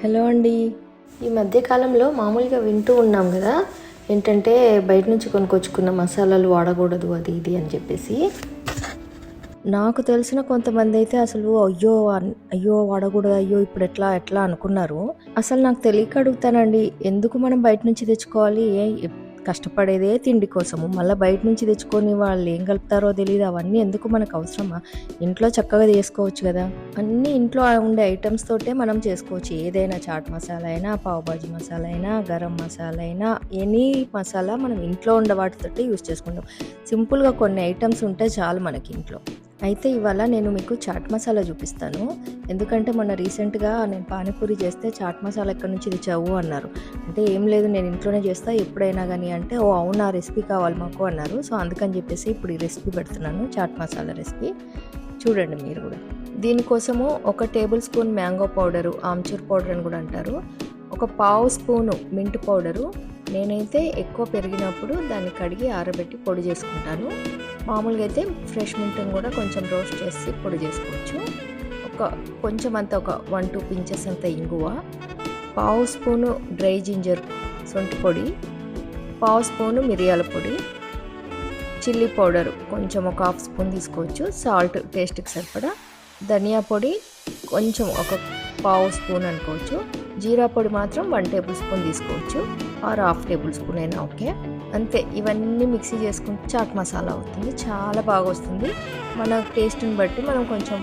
Hello అండి. ఈ మధ్య కాలంలో మామూలుగా వింటూ ఉన్నాం కదా, ఏంటంటే బయట నుంచి కొనుక్కొచ్చుకున్న మసాలాలు వాడకూడదు అది ఇది అని చెప్పేసి. నాకు తెలిసిన కొంతమంది అయితే అసలు అయ్యో అయ్యో వాడకూడదు, అయ్యో ఇప్పుడు ఎట్లా ఎట్లా అనుకున్నారు. అసలు నాకు తెలియక అడుగుతానండి, ఎందుకు మనం బయట నుంచి తెచ్చుకోవాలి? కష్టపడేదే తిండి కోసము, మళ్ళీ బయట నుంచి తెచ్చుకొని వాళ్ళు ఏం కలుపుతారో తెలియదు. అవన్నీ ఎందుకు మనకు అవసరమా? ఇంట్లో చక్కగా చేసుకోవచ్చు కదా. అన్నీ ఇంట్లో ఉండే ఐటమ్స్ తోటే మనం చేసుకోవచ్చు. ఏదైనా చాట్ మసాలా అయినా, పావ్ భాజీ మసాలా అయినా, గరం మసాలా అయినా, ఎనీ మసాలా మనం ఇంట్లో ఉండే వాటితోటే యూస్ చేసుకుంటాం. సింపుల్గా కొన్ని ఐటమ్స్ ఉంటే చాలు మనకి ఇంట్లో. అయితే ఇవాళ నేను మీకు చాట్ మసాలా చూపిస్తాను. ఎందుకంటే మొన్న రీసెంట్గా నేను పానీపూరి చేస్తే చాట్ మసాలా ఎక్కడి నుంచి తెచ్చావు అన్నారు. అంటే ఏం లేదు, నేను ఇంట్లోనే చేస్తా ఎప్పుడైనా కానీ అంటే, ఓ అవునా, రెసిపీ కావాలి మాకు అన్నారు. సో అందుకని చెప్పేసి ఇప్పుడు ఈ రెసిపీ పెడుతున్నాను, చాట్ మసాలా రెసిపీ. చూడండి మీరు కూడా. దీనికోసము 1 table spoon mango powder, amchur powder అని కూడా అంటారు, 1 పావు స్పూను మింట్ పౌడరు. నేనైతే ఎక్కువ పెరిగినప్పుడు దాన్ని కడిగి ఆరబెట్టి పొడి చేసుకుంటాను. మామూలుగా అయితే ఫ్రెష్ మింట్ని కూడా కొంచెం రోస్ట్ చేసి పొడి చేసుకోవచ్చు. కొంచెం అంత ఒక 1-2 పించెస్ అంత ఇంగువ, పావు స్పూను డ్రై జింజర్ సొంటి పొడి, పావు స్పూను మిరియాల పొడి, చిల్లీ పౌడర్ కొంచెం ఒక 1/2 స్పూన్ తీసుకోవచ్చు, సాల్ట్ టేస్ట్కి సరిపడా, ధనియా పొడి కొంచెం ఒక పావు స్పూన్ అనుకోవచ్చు, జీరా పొడి మాత్రం 1 టేబుల్ స్పూన్ తీసుకోవచ్చు, ఆర్ 1/2 టేబుల్ స్పూన్ అయినా ఓకే. అంతే. ఇవన్నీ మిక్సీ చేసుకుంటే చాట్ మసాలా అవుతుంది. చాలా బాగా వస్తుంది. మన టేస్ట్ని బట్టి మనం కొంచెం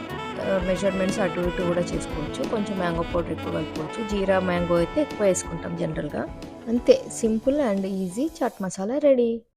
మెజర్మెంట్స్ అటు ఇటు కూడా చేసుకోవచ్చు. కొంచెం మ్యాంగో పౌడర్ ఎక్కువ కలుపుకోవచ్చు. జీరా మ్యాంగో అయితే ఎక్కువ వేసుకుంటాం జనరల్గా. అంతే, simple and easy chaat masala ready.